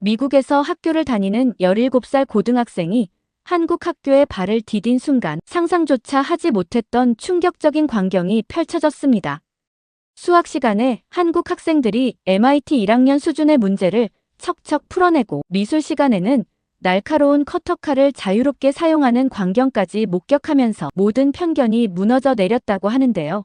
미국에서 학교를 다니는 17살 고등학생이 한국 학교에 발을 디딘 순간 상상조차 하지 못했던 충격적인 광경이 펼쳐졌습니다. 수학 시간에 한국 학생들이 MIT 1학년 수준의 문제를 척척 풀어내고 미술 시간에는 날카로운 커터칼을 자유롭게 사용하는 광경까지 목격하면서 모든 편견이 무너져 내렸다고 하는데요.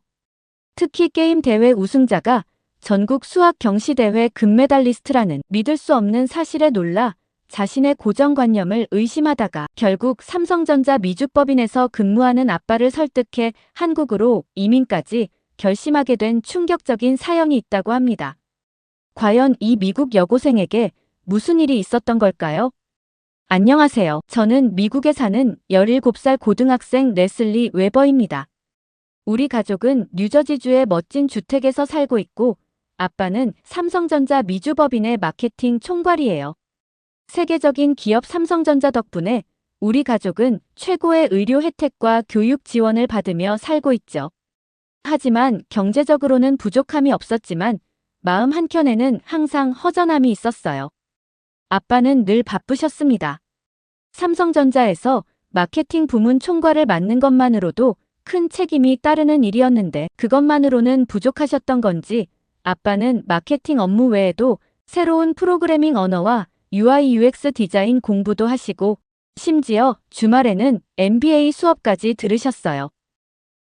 특히 게임 대회 우승자가 전국 수학 경시대회 금메달리스트라는 믿을 수 없는 사실에 놀라 자신의 고정관념을 의심하다가 결국 삼성전자 미주법인에서 근무하는 아빠를 설득해 한국으로 이민까지 결심하게 된 충격적인 사연이 있다고 합니다. 과연 이 미국 여고생에게 무슨 일이 있었던 걸까요? 안녕하세요. 저는 미국에 사는 17살 고등학생 레슬리 웨버입니다. 우리 가족은 뉴저지주의 멋진 주택에서 살고 있고 아빠는 삼성전자 미주법인의 마케팅 총괄이에요. 세계적인 기업 삼성전자 덕분에 우리 가족은 최고의 의료 혜택과 교육 지원을 받으며 살고 있죠. 하지만 경제적으로는 부족함이 없었지만 마음 한켠에는 항상 허전함이 있었어요. 아빠는 늘 바쁘셨습니다. 삼성전자에서 마케팅 부문 총괄을 맡는 것만으로도 큰 책임이 따르는 일이었는데 그것만으로는 부족하셨던 건지 아빠는 마케팅 업무 외에도 새로운 프로그래밍 언어와 UI UX 디자인 공부도 하시고 심지어 주말에는 MBA 수업까지 들으셨어요.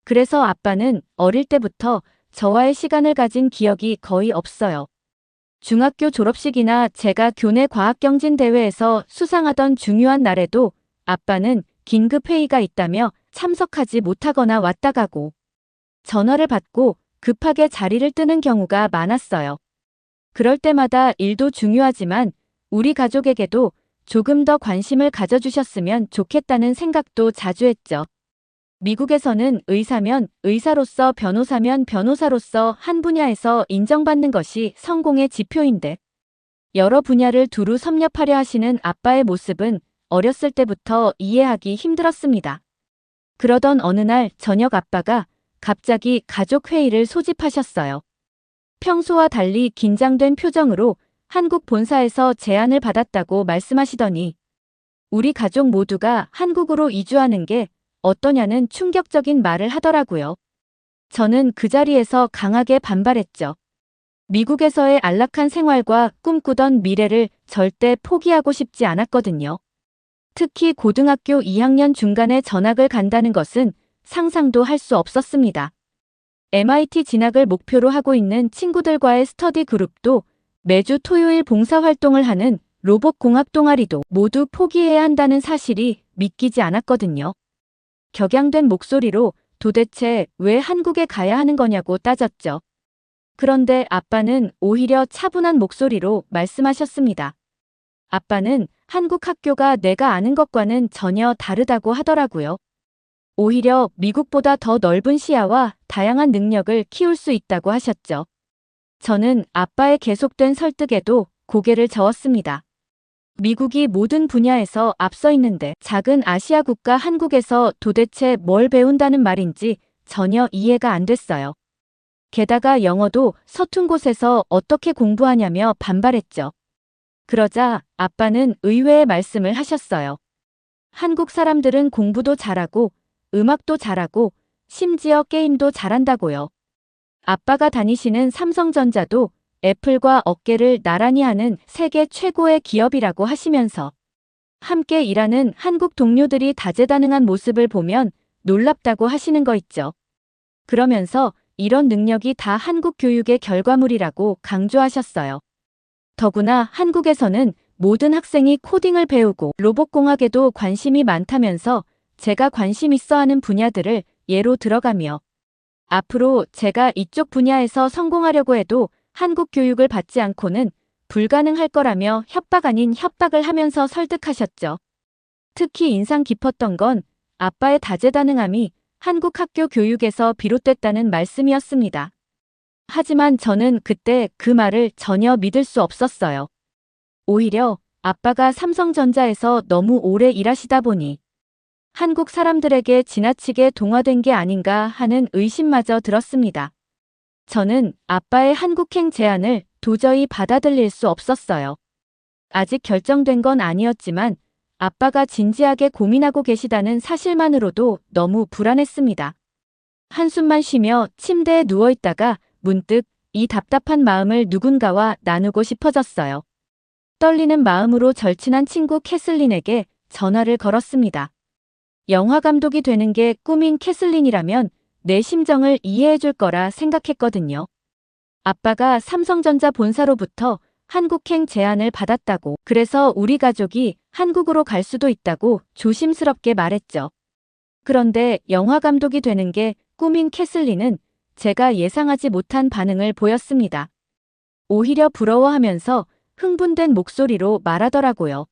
그래서 아빠는 어릴 때부터 저와의 시간을 가진 기억이 거의 없어요. 중학교 졸업식이나 제가 교내 과학경진 대회에서 수상하던 중요한 날에도 아빠는 긴급 회의가 있다며 참석하지 못하거나 왔다 가고 전화를 받고 급하게 자리를 뜨는 경우가 많았어요. 그럴 때마다 일도 중요하지만 우리 가족에게도 조금 더 관심을 가져주셨으면 좋겠다는 생각도 자주 했죠. 미국에서는 의사면 의사로서 변호사면 변호사로서 한 분야에서 인정받는 것이 성공의 지표인데 여러 분야를 두루 섭렵하려 하시는 아빠의 모습은 어렸을 때부터 이해하기 힘들었습니다. 그러던 어느 날 저녁 아빠가 갑자기 가족 회의를 소집하셨어요. 평소와 달리 긴장된 표정으로 한국 본사에서 제안을 받았다고 말씀하시더니 우리 가족 모두가 한국으로 이주하는 게 어떠냐는 충격적인 말을 하더라고요. 저는 그 자리에서 강하게 반발했죠. 미국에서의 안락한 생활과 꿈꾸던 미래를 절대 포기하고 싶지 않았거든요. 특히 고등학교 2학년 중간에 전학을 간다는 것은 상상도 할 수 없었습니다. MIT 진학을 목표로 하고 있는 친구들과의 스터디 그룹도 매주 토요일 봉사활동을 하는 로봇공학 동아리도 모두 포기해야 한다는 사실이 믿기지 않았거든요. 격양된 목소리로 도대체 왜 한국에 가야 하는 거냐고 따졌죠. 그런데 아빠는 오히려 차분한 목소리로 말씀하셨습니다. 아빠는 한국 학교가 내가 아는 것과는 전혀 다르다고 하더라고요. 오히려 미국보다 더 넓은 시야와 다양한 능력을 키울 수 있다고 하셨죠. 저는 아빠의 계속된 설득에도 고개를 저었습니다. 미국이 모든 분야에서 앞서 있는데 작은 아시아 국가 한국에서 도대체 뭘 배운다는 말인지 전혀 이해가 안 됐어요. 게다가 영어도 서툰 곳에서 어떻게 공부하냐며 반발했죠. 그러자 아빠는 의외의 말씀을 하셨어요. 한국 사람들은 공부도 잘하고 음악도 잘하고 심지어 게임도 잘한다고요. 아빠가 다니시는 삼성전자도 애플과 어깨를 나란히 하는 세계 최고의 기업이라고 하시면서 함께 일하는 한국 동료들이 다재다능한 모습을 보면 놀랍다고 하시는 거 있죠. 그러면서 이런 능력이 다 한국 교육의 결과물이라고 강조하셨어요. 더구나 한국에서는 모든 학생이 코딩을 배우고 로봇공학에도 관심이 많다면서 제가 관심 있어 하는 분야들을 예로 들어가며 앞으로 제가 이쪽 분야에서 성공하려고 해도 한국 교육을 받지 않고는 불가능할 거라며 협박 아닌 협박을 하면서 설득하셨죠. 특히 인상 깊었던 건 아빠의 다재다능함이 한국 학교 교육에서 비롯됐다는 말씀이었습니다. 하지만 저는 그때 그 말을 전혀 믿을 수 없었어요. 오히려 아빠가 삼성전자에서 너무 오래 일하시다 보니 한국 사람들에게 지나치게 동화된 게 아닌가 하는 의심마저 들었습니다. 저는 아빠의 한국행 제안을 도저히 받아들일 수 없었어요. 아직 결정된 건 아니었지만 아빠가 진지하게 고민하고 계시다는 사실만으로도 너무 불안했습니다. 한숨만 쉬며 침대에 누워있다가 문득 이 답답한 마음을 누군가와 나누고 싶어졌어요. 떨리는 마음으로 절친한 친구 캐슬린에게 전화를 걸었습니다. 영화 감독이 되는 게 꿈인 캐슬린이라면 내 심정을 이해해 줄 거라 생각했거든요. 아빠가 삼성전자 본사로부터 한국행 제안을 받았다고, 그래서 우리 가족이 한국으로 갈 수도 있다고 조심스럽게 말했죠. 그런데 영화 감독이 되는 게 꿈인 캐슬린은 제가 예상하지 못한 반응을 보였습니다. 오히려 부러워하면서 흥분된 목소리로 말하더라고요.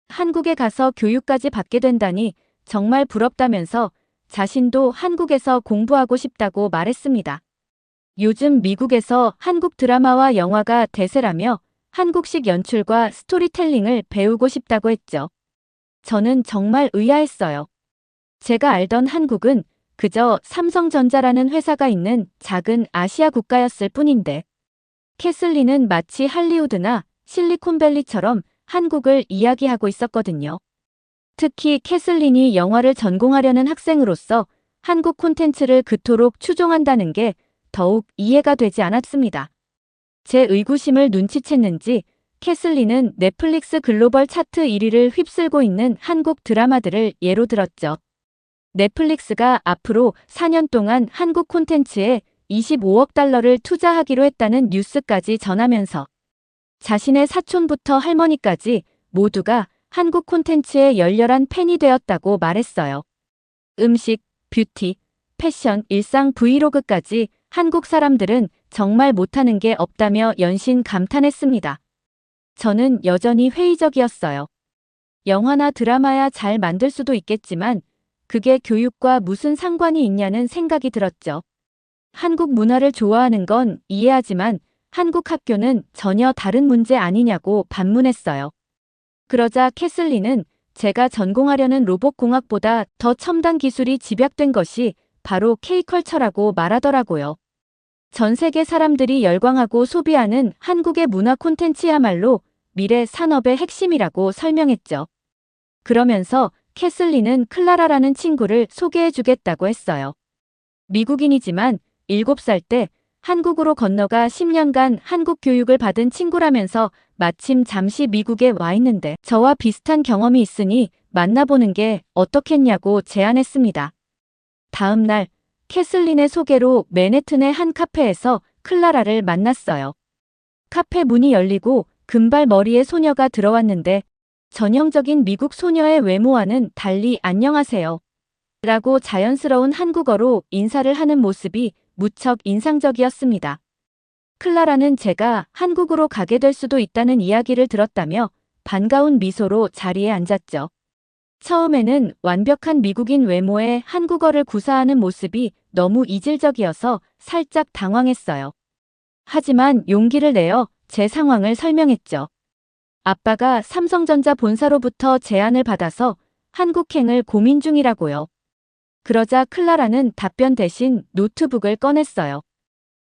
한국에 가서 교육까지 받게 된다니 정말 부럽다면서 자신도 한국에서 공부하고 싶다고 말했습니다. 요즘 미국에서 한국 드라마와 영화가 대세라며 한국식 연출과 스토리텔링을 배우고 싶다고 했죠. 저는 정말 의아했어요. 제가 알던 한국은 그저 삼성전자라는 회사가 있는 작은 아시아 국가였을 뿐인데, 캐슬린은 마치 할리우드나 실리콘밸리처럼 한국을 이야기하고 있었거든요. 특히 캐슬린이 영화를 전공하려는 학생으로서 한국 콘텐츠를 그토록 추종한다는 게 더욱 이해가 되지 않았습니다. 제 의구심을 눈치챘는지 캐슬린은 넷플릭스 글로벌 차트 1위를 휩쓸고 있는 한국 드라마들을 예로 들었죠. 넷플릭스가 앞으로 4년 동안 한국 콘텐츠에 25억 달러를 투자하기로 했다는 뉴스까지 전하면서 자신의 사촌부터 할머니까지 모두가 한국 콘텐츠의 열렬한 팬이 되었다고 말했어요. 음식, 뷰티, 패션, 일상 브이로그까지 한국 사람들은 정말 못하는 게 없다며 연신 감탄했습니다. 저는 여전히 회의적이었어요. 영화나 드라마야 잘 만들 수도 있겠지만 그게 교육과 무슨 상관이 있냐는 생각이 들었죠. 한국 문화를 좋아하는 건 이해하지만 한국 학교는 전혀 다른 문제 아니냐고 반문했어요. 그러자 캐슬린은 제가 전공하려는 로봇공학보다 더 첨단 기술이 집약된 것이 바로 K컬처라고 말하더라고요. 전 세계 사람들이 열광하고 소비하는 한국의 문화 콘텐츠야말로 미래 산업의 핵심이라고 설명했죠. 그러면서 캐슬린은 클라라라는 친구를 소개해주겠다고 했어요. 미국인이지만 7살 때 한국으로 건너가 10년간 한국 교육을 받은 친구라면서 마침 잠시 미국에 와 있는데 저와 비슷한 경험이 있으니 만나보는 게 어떻겠냐고 제안했습니다. 다음 날 캐슬린의 소개로 맨해튼의 한 카페에서 클라라를 만났어요. 카페 문이 열리고 금발 머리의 소녀가 들어왔는데 전형적인 미국 소녀의 외모와는 달리 안녕하세요 라고 자연스러운 한국어로 인사를 하는 모습이 무척 인상적이었습니다. 클라라는 제가 한국으로 가게 될 수도 있다는 이야기를 들었다며 반가운 미소로 자리에 앉았죠. 처음에는 완벽한 미국인 외모에 한국어를 구사하는 모습이 너무 이질적이어서 살짝 당황했어요. 하지만 용기를 내어 제 상황을 설명했죠. 아빠가 삼성전자 본사로부터 제안을 받아서 한국행을 고민 중이라고요. 그러자 클라라는 답변 대신 노트북을 꺼냈어요.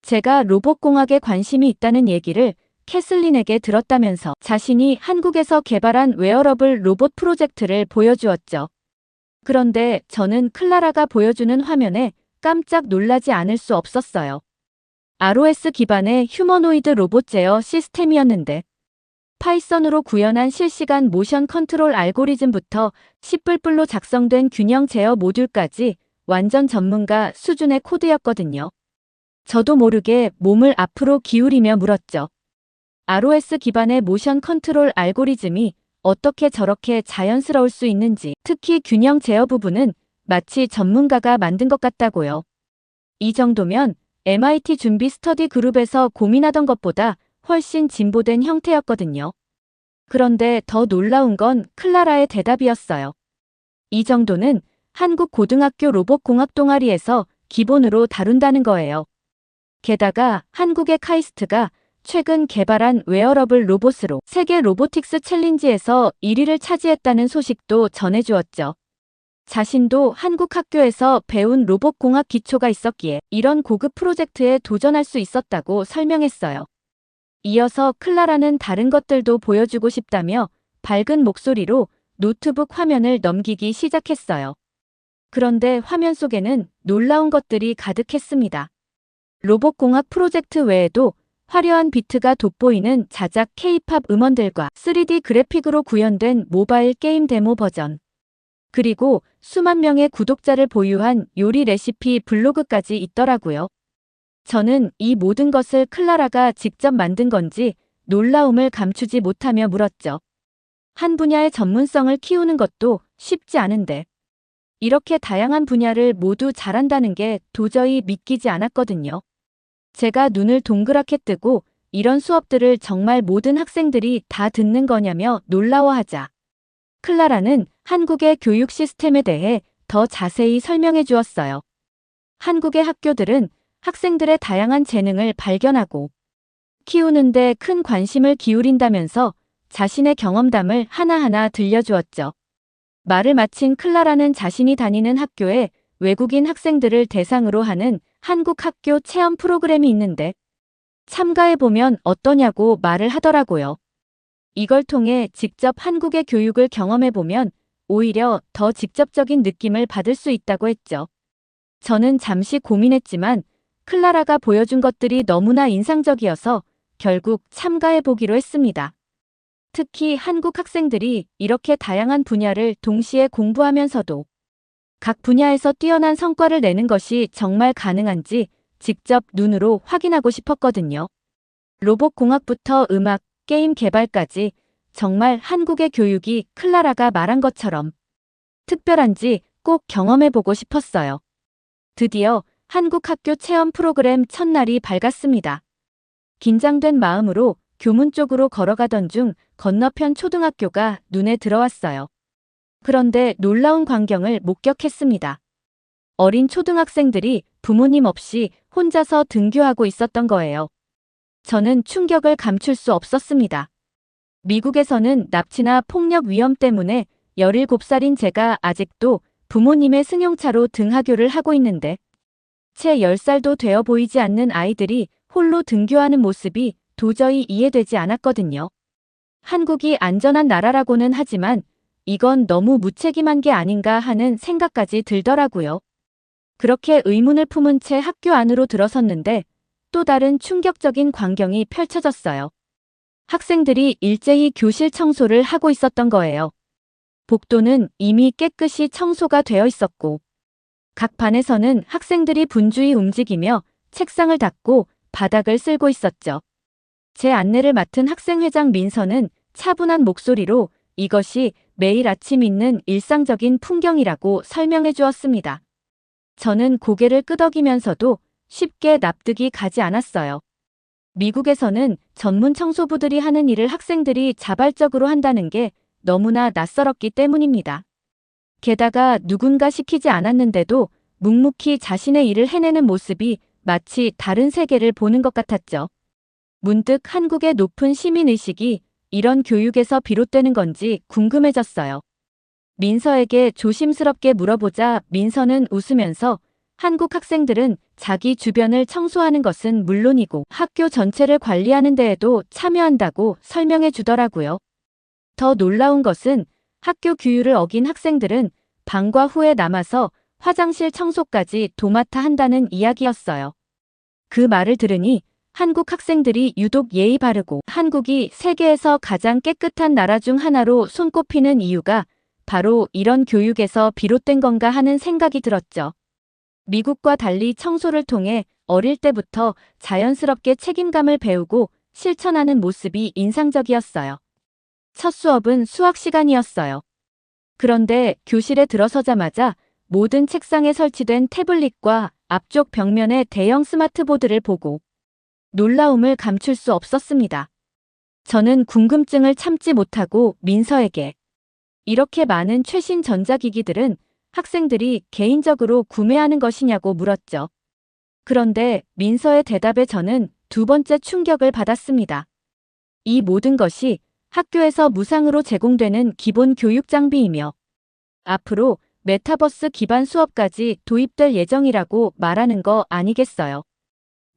제가 로봇공학에 관심이 있다는 얘기를 캐슬린에게 들었다면서 자신이 한국에서 개발한 웨어러블 로봇 프로젝트를 보여주었죠. 그런데 저는 클라라가 보여주는 화면에 깜짝 놀라지 않을 수 없었어요. ROS 기반의 휴머노이드 로봇 제어 시스템이었는데 파이썬으로 구현한 실시간 모션 컨트롤 알고리즘부터 C++로 작성된 균형 제어 모듈까지 완전 전문가 수준의 코드였거든요. 저도 모르게 몸을 앞으로 기울이며 물었죠. ROS 기반의 모션 컨트롤 알고리즘이 어떻게 저렇게 자연스러울 수 있는지, 특히 균형 제어 부분은 마치 전문가가 만든 것 같다고요. 이 정도면 MIT 준비 스터디 그룹에서 고민하던 것보다 훨씬 진보된 형태였거든요. 그런데 더 놀라운 건 클라라의 대답이었어요. 이 정도는 한국 고등학교 로봇공학 동아리에서 기본으로 다룬다는 거예요. 게다가 한국의 카이스트가 최근 개발한 웨어러블 로봇으로 세계 로보틱스 챌린지에서 1위를 차지했다는 소식도 전해주었죠. 자신도 한국 학교에서 배운 로봇공학 기초가 있었기에 이런 고급 프로젝트에 도전할 수 있었다고 설명했어요. 이어서 클라라는 다른 것들도 보여주고 싶다며 밝은 목소리로 노트북 화면을 넘기기 시작했어요. 그런데 화면 속에는 놀라운 것들이 가득했습니다. 로봇공학 프로젝트 외에도 화려한 비트가 돋보이는 자작 K-팝 음원들과 3D 그래픽으로 구현된 모바일 게임 데모 버전, 그리고 수만 명의 구독자를 보유한 요리 레시피 블로그까지 있더라고요. 저는 이 모든 것을 클라라가 직접 만든 건지 놀라움을 감추지 못하며 물었죠. 한 분야의 전문성을 키우는 것도 쉽지 않은데 이렇게 다양한 분야를 모두 잘한다는 게 도저히 믿기지 않았거든요. 제가 눈을 동그랗게 뜨고 이런 수업들을 정말 모든 학생들이 다 듣는 거냐며 놀라워하자 클라라는 한국의 교육 시스템에 대해 더 자세히 설명해 주었어요. 한국의 학교들은 학생들의 다양한 재능을 발견하고 키우는데 큰 관심을 기울인다면서 자신의 경험담을 하나하나 들려주었죠. 말을 마친 클라라는 자신이 다니는 학교에 외국인 학생들을 대상으로 하는 한국 학교 체험 프로그램이 있는데 참가해보면 어떠냐고 말을 하더라고요. 이걸 통해 직접 한국의 교육을 경험해보면 오히려 더 직접적인 느낌을 받을 수 있다고 했죠. 저는 잠시 고민했지만 클라라가 보여준 것들이 너무나 인상적이어서 결국 참가해보기로 했습니다. 특히 한국 학생들이 이렇게 다양한 분야를 동시에 공부하면서도 각 분야에서 뛰어난 성과를 내는 것이 정말 가능한지 직접 눈으로 확인하고 싶었거든요. 로봇공학부터 음악, 게임 개발까지 정말 한국의 교육이 클라라가 말한 것처럼 특별한지 꼭 경험해보고 싶었어요. 드디어 한국 학교 체험 프로그램 첫날이 밝았습니다. 긴장된 마음으로 교문 쪽으로 걸어가던 중 건너편 초등학교가 눈에 들어왔어요. 그런데 놀라운 광경을 목격했습니다. 어린 초등학생들이 부모님 없이 혼자서 등교하고 있었던 거예요. 저는 충격을 감출 수 없었습니다. 미국에서는 납치나 폭력 위험 때문에 17살인 제가 아직도 부모님의 승용차로 등하교를 하고 있는데 채 10살도 되어 보이지 않는 아이들이 홀로 등교하는 모습이 도저히 이해되지 않았거든요. 한국이 안전한 나라라고는 하지만 이건 너무 무책임한 게 아닌가 하는 생각까지 들더라고요. 그렇게 의문을 품은 채 학교 안으로 들어섰는데 또 다른 충격적인 광경이 펼쳐졌어요. 학생들이 일제히 교실 청소를 하고 있었던 거예요. 복도는 이미 깨끗이 청소가 되어 있었고 각 반에서는 학생들이 분주히 움직이며 책상을 닦고 바닥을 쓸고 있었죠. 제 안내를 맡은 학생회장 민서는 차분한 목소리로 이것이 매일 아침 있는 일상적인 풍경이라고 설명해 주었습니다. 저는 고개를 끄덕이면서도 쉽게 납득이 가지 않았어요. 미국에서는 전문 청소부들이 하는 일을 학생들이 자발적으로 한다는 게 너무나 낯설었기 때문입니다. 게다가 누군가 시키지 않았는데도 묵묵히 자신의 일을 해내는 모습이 마치 다른 세계를 보는 것 같았죠. 문득 한국의 높은 시민의식이 이런 교육에서 비롯되는 건지 궁금해졌어요. 민서에게 조심스럽게 물어보자 민서는 웃으면서 한국 학생들은 자기 주변을 청소하는 것은 물론이고 학교 전체를 관리하는 데에도 참여한다고 설명해 주더라고요. 더 놀라운 것은 학교 규율을 어긴 학생들은 방과 후에 남아서 화장실 청소까지 도맡아 한다는 이야기였어요. 그 말을 들으니 한국 학생들이 유독 예의 바르고 한국이 세계에서 가장 깨끗한 나라 중 하나로 손꼽히는 이유가 바로 이런 교육에서 비롯된 건가 하는 생각이 들었죠. 미국과 달리 청소를 통해 어릴 때부터 자연스럽게 책임감을 배우고 실천하는 모습이 인상적이었어요. 첫 수업은 수학 시간이었어요. 그런데 교실에 들어서자마자 모든 책상에 설치된 태블릿과 앞쪽 벽면의 대형 스마트보드를 보고 놀라움을 감출 수 없었습니다. 저는 궁금증을 참지 못하고 민서에게 이렇게 많은 최신 전자기기들은 학생들이 개인적으로 구매하는 것이냐고 물었죠. 그런데 민서의 대답에 저는 두 번째 충격을 받았습니다. 이 모든 것이 학교에서 무상으로 제공되는 기본 교육 장비이며 앞으로 메타버스 기반 수업까지 도입될 예정이라고 말하는 거 아니겠어요.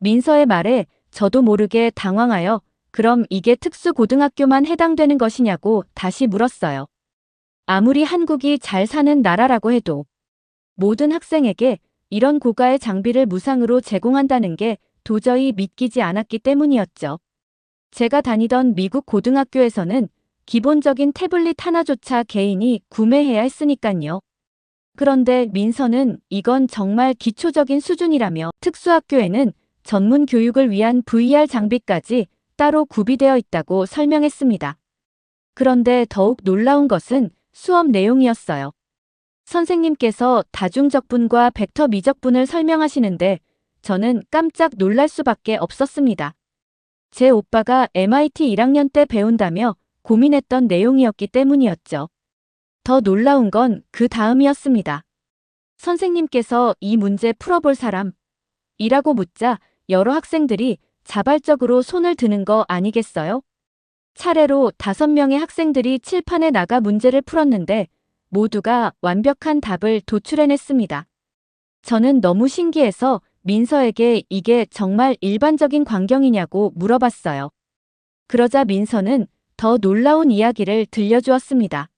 민서의 말에 저도 모르게 당황하여 그럼 이게 특수고등학교만 해당되는 것이냐고 다시 물었어요. 아무리 한국이 잘 사는 나라라고 해도 모든 학생에게 이런 고가의 장비를 무상으로 제공한다는 게 도저히 믿기지 않았기 때문이었죠. 제가 다니던 미국 고등학교에서는 기본적인 태블릿 하나조차 개인이 구매해야 했으니깐요. 그런데 민서는 이건 정말 기초적인 수준이라며 특수학교에는 전문 교육을 위한 VR 장비까지 따로 구비되어 있다고 설명했습니다. 그런데 더욱 놀라운 것은 수업 내용이었어요. 선생님께서 다중적분과 벡터 미적분을 설명하시는데 저는 깜짝 놀랄 수밖에 없었습니다. 제 오빠가 MIT 1학년 때 배운다며 고민했던 내용이었기 때문이었죠. 더 놀라운 건 그 다음이었습니다. 선생님께서 이 문제 풀어볼 사람? 이라고 묻자 여러 학생들이 자발적으로 손을 드는 거 아니겠어요? 차례로 5명의 학생들이 칠판에 나가 문제를 풀었는데 모두가 완벽한 답을 도출해냈습니다. 저는 너무 신기해서 민서에게 이게 정말 일반적인 광경이냐고 물어봤어요. 그러자 민서는 더 놀라운 이야기를 들려주었습니다.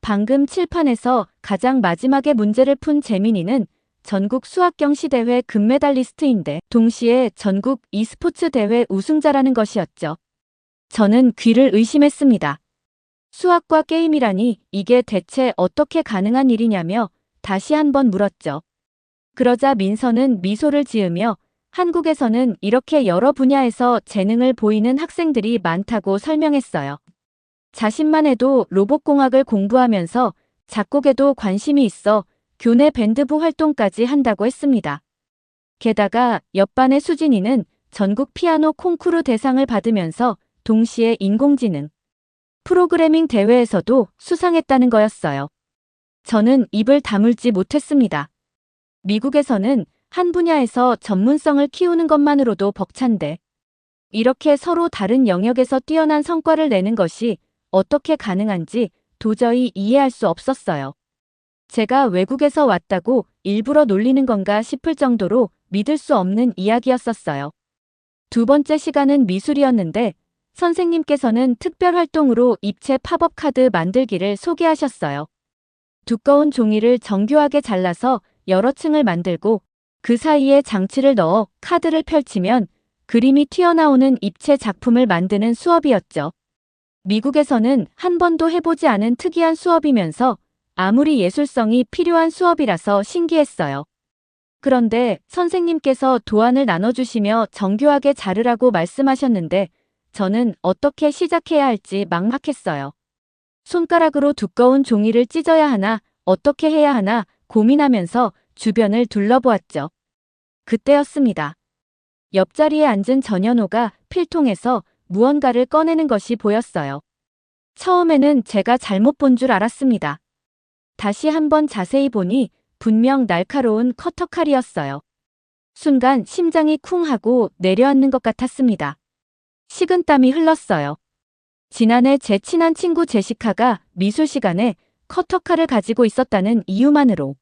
방금 칠판에서 가장 마지막에 문제를 푼 재민이는 전국 수학경시대회 금메달리스트인데 동시에 전국 e스포츠 대회 우승자라는 것이었죠. 저는 귀를 의심했습니다. 수학과 게임이라니 이게 대체 어떻게 가능한 일이냐며 다시 한번 물었죠. 그러자 민서는 미소를 지으며 한국에서는 이렇게 여러 분야에서 재능을 보이는 학생들이 많다고 설명했어요. 자신만 해도 로봇공학을 공부하면서 작곡에도 관심이 있어 교내 밴드부 활동까지 한다고 했습니다. 게다가 옆반의 수진이는 전국 피아노 콩쿠르 대상을 받으면서 동시에 인공지능 프로그래밍 대회에서도 수상했다는 거였어요. 저는 입을 다물지 못했습니다. 미국에서는 한 분야에서 전문성을 키우는 것만으로도 벅찬데 이렇게 서로 다른 영역에서 뛰어난 성과를 내는 것이 어떻게 가능한지 도저히 이해할 수 없었어요. 제가 외국에서 왔다고 일부러 놀리는 건가 싶을 정도로 믿을 수 없는 이야기였었어요. 두 번째 시간은 미술이었는데 선생님께서는 특별 활동으로 입체 팝업 카드 만들기를 소개하셨어요. 두꺼운 종이를 정교하게 잘라서 여러 층을 만들고 그 사이에 장치를 넣어 카드를 펼치면 그림이 튀어나오는 입체 작품을 만드는 수업이었죠. 미국에서는 한 번도 해보지 않은 특이한 수업이면서 아무리 예술성이 필요한 수업이라서 신기했어요. 그런데 선생님께서 도안을 나눠주시며 정교하게 자르라고 말씀하셨는데 저는 어떻게 시작해야 할지 막막했어요. 손가락으로 두꺼운 종이를 찢어야 하나 어떻게 해야 하나 고민하면서 주변을 둘러보았죠. 그때였습니다. 옆자리에 앉은 전현호가 필통에서 무언가를 꺼내는 것이 보였어요. 처음에는 제가 잘못 본 줄 알았습니다. 다시 한번 자세히 보니 분명 날카로운 커터칼이었어요. 순간 심장이 쿵 하고 내려앉는 것 같았습니다. 식은땀이 흘렀어요. 지난해 제 친한 친구 제시카가 미술 시간에 커터칼을 가지고 있었다는 이유만으로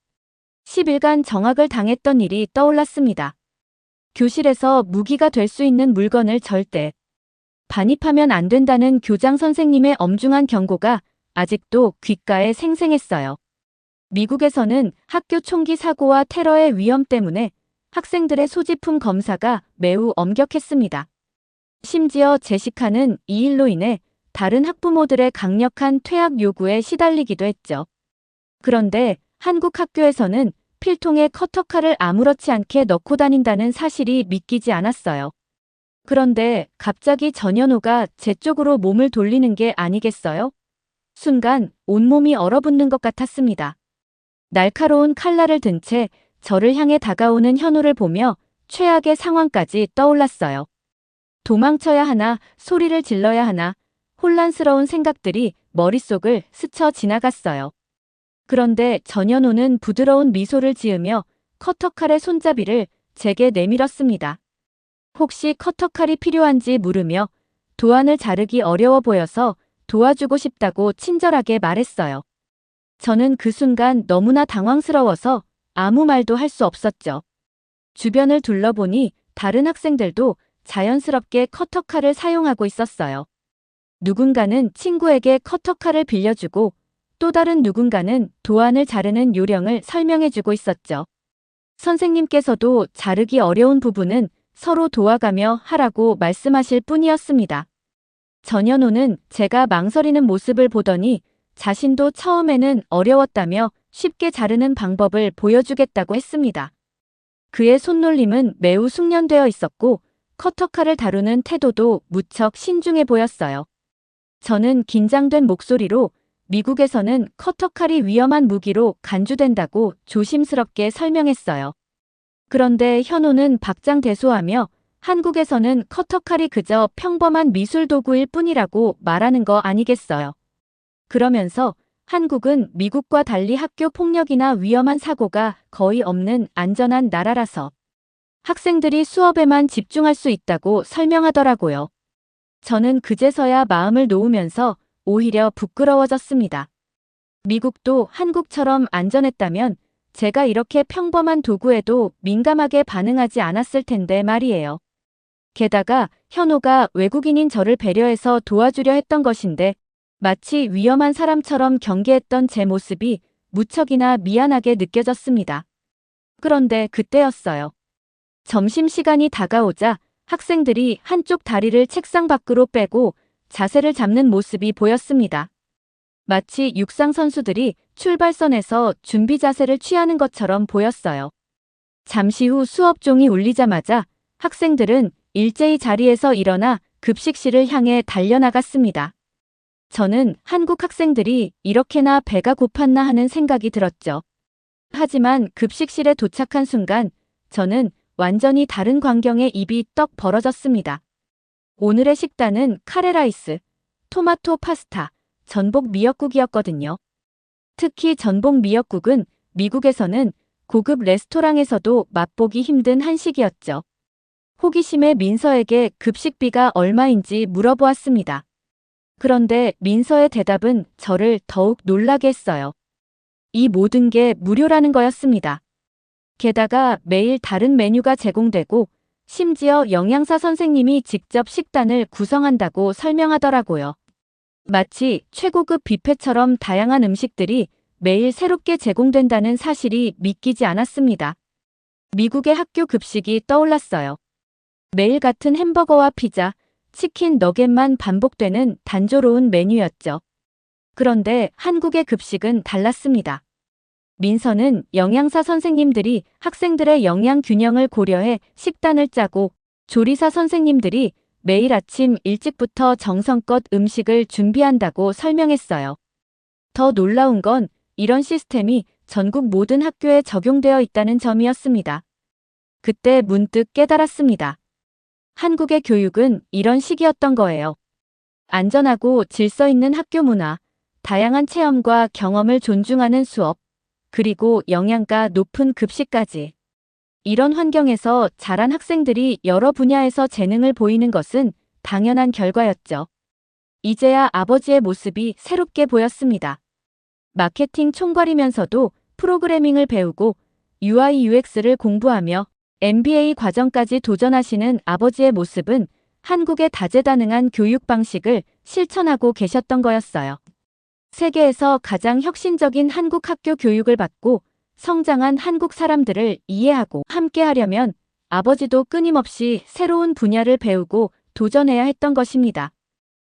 10일간 정학을 당했던 일이 떠올랐습니다. 교실에서 무기가 될 수 있는 물건을 절대 반입하면 안 된다는 교장 선생님의 엄중한 경고가 아직도 귓가에 생생했어요. 미국에서는 학교 총기 사고와 테러의 위험 때문에 학생들의 소지품 검사가 매우 엄격했습니다. 심지어 제시카는 이 일로 인해 다른 학부모들의 강력한 퇴학 요구에 시달리기도 했죠. 그런데 한국 학교에서는 필통에 커터칼을 아무렇지 않게 넣고 다닌다는 사실이 믿기지 않았어요. 그런데 갑자기 전현호가 제 쪽으로 몸을 돌리는 게 아니겠어요? 순간 온몸이 얼어붙는 것 같았습니다. 날카로운 칼날을 든 채 저를 향해 다가오는 현호를 보며 최악의 상황까지 떠올랐어요. 도망쳐야 하나, 소리를 질러야 하나, 혼란스러운 생각들이 머릿속을 스쳐 지나갔어요. 그런데 전현호는 부드러운 미소를 지으며 커터칼의 손잡이를 제게 내밀었습니다. 혹시 커터칼이 필요한지 물으며 도안을 자르기 어려워 보여서 도와주고 싶다고 친절하게 말했어요. 저는 그 순간 너무나 당황스러워서 아무 말도 할 수 없었죠. 주변을 둘러보니 다른 학생들도 자연스럽게 커터칼을 사용하고 있었어요. 누군가는 친구에게 커터칼을 빌려주고 또 다른 누군가는 도안을 자르는 요령을 설명해주고 있었죠. 선생님께서도 자르기 어려운 부분은 서로 도와가며 하라고 말씀하실 뿐이었습니다. 전현호는 제가 망설이는 모습을 보더니 자신도 처음에는 어려웠다며 쉽게 자르는 방법을 보여주겠다고 했습니다. 그의 손놀림은 매우 숙련되어 있었고 커터칼을 다루는 태도도 무척 신중해 보였어요. 저는 긴장된 목소리로 미국에서는 커터칼이 위험한 무기로 간주된다고 조심스럽게 설명했어요. 그런데 현호는 박장대소하며 한국에서는 커터칼이 그저 평범한 미술 도구일 뿐이라고 말하는 거 아니겠어요. 그러면서 한국은 미국과 달리 학교 폭력이나 위험한 사고가 거의 없는 안전한 나라라서 학생들이 수업에만 집중할 수 있다고 설명하더라고요. 저는 그제서야 마음을 놓으면서 오히려 부끄러워졌습니다. 미국도 한국처럼 안전했다면 제가 이렇게 평범한 도구에도 민감하게 반응하지 않았을 텐데 말이에요. 게다가 현호가 외국인인 저를 배려해서 도와주려 했던 것인데 마치 위험한 사람처럼 경계했던 제 모습이 무척이나 미안하게 느껴졌습니다. 그런데 그때였어요. 점심시간이 다가오자 학생들이 한쪽 다리를 책상 밖으로 빼고 자세를 잡는 모습이 보였습니다. 마치 육상 선수들이 출발선에서 준비 자세를 취하는 것처럼 보였어요. 잠시 후 수업종이 울리자마자 학생들은 일제히 자리에서 일어나 급식실을 향해 달려나갔습니다. 저는 한국 학생들이 이렇게나 배가 고팠나 하는 생각이 들었죠. 하지만 급식실에 도착한 순간 저는 완전히 다른 광경에 입이 떡 벌어졌습니다. 오늘의 식단은 카레라이스, 토마토 파스타, 전복 미역국이었거든요. 특히 전복 미역국은 미국에서는 고급 레스토랑에서도 맛보기 힘든 한식이었죠. 호기심에 민서에게 급식비가 얼마인지 물어보았습니다. 그런데 민서의 대답은 저를 더욱 놀라게 했어요. 이 모든 게 무료라는 거였습니다. 게다가 매일 다른 메뉴가 제공되고 심지어 영양사 선생님이 직접 식단을 구성한다고 설명하더라고요. 마치 최고급 뷔페처럼 다양한 음식들이 매일 새롭게 제공된다는 사실이 믿기지 않았습니다. 미국의 학교 급식이 떠올랐어요. 매일 같은 햄버거와 피자, 치킨 너겟만 반복되는 단조로운 메뉴였죠. 그런데 한국의 급식은 달랐습니다. 민서는 영양사 선생님들이 학생들의 영양 균형을 고려해 식단을 짜고 조리사 선생님들이 매일 아침 일찍부터 정성껏 음식을 준비한다고 설명했어요. 더 놀라운 건 이런 시스템이 전국 모든 학교에 적용되어 있다는 점이었습니다. 그때 문득 깨달았습니다. 한국의 교육은 이런 식이었던 거예요. 안전하고 질서 있는 학교 문화, 다양한 체험과 경험을 존중하는 수업, 그리고 영양가 높은 급식까지. 이런 환경에서 자란 학생들이 여러 분야에서 재능을 보이는 것은 당연한 결과였죠. 이제야 아버지의 모습이 새롭게 보였습니다. 마케팅 총괄이면서도 프로그래밍을 배우고 UI UX를 공부하며 MBA 과정까지 도전하시는 아버지의 모습은 한국의 다재다능한 교육 방식을 실천하고 계셨던 거였어요. 세계에서 가장 혁신적인 한국 학교 교육을 받고 성장한 한국 사람들을 이해하고 함께하려면 아버지도 끊임없이 새로운 분야를 배우고 도전해야 했던 것입니다.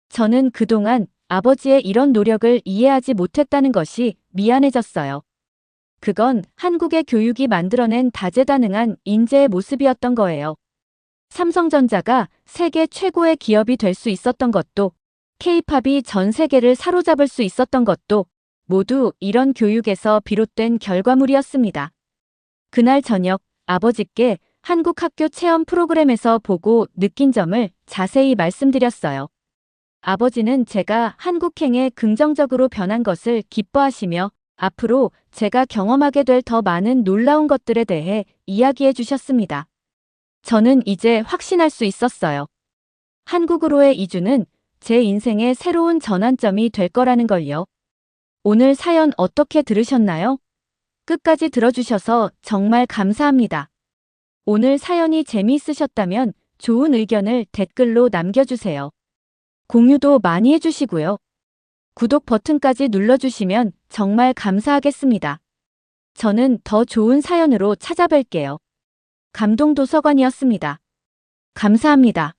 저는 그동안 아버지의 이런 노력을 이해하지 못했다는 것이 미안해졌어요. 그건 한국의 교육이 만들어낸 다재다능한 인재의 모습이었던 거예요. 삼성전자가 세계 최고의 기업이 될 수 있었던 것도, K-팝이 전 세계를 사로잡을 수 있었던 것도 모두 이런 교육에서 비롯된 결과물이었습니다. 그날 저녁 아버지께 한국 학교 체험 프로그램에서 보고 느낀 점을 자세히 말씀드렸어요. 아버지는 제가 한국행에 긍정적으로 변한 것을 기뻐하시며 앞으로 제가 경험하게 될 더 많은 놀라운 것들에 대해 이야기해 주셨습니다. 저는 이제 확신할 수 있었어요. 한국으로의 이주는 제 인생의 새로운 전환점이 될 거라는 걸요. 오늘 사연 어떻게 들으셨나요? 끝까지 들어주셔서 정말 감사합니다. 오늘 사연이 재미있으셨다면 좋은 의견을 댓글로 남겨주세요. 공유도 많이 해주시고요. 구독 버튼까지 눌러주시면 정말 감사하겠습니다. 저는 더 좋은 사연으로 찾아뵐게요. 감동도서관이었습니다. 감사합니다.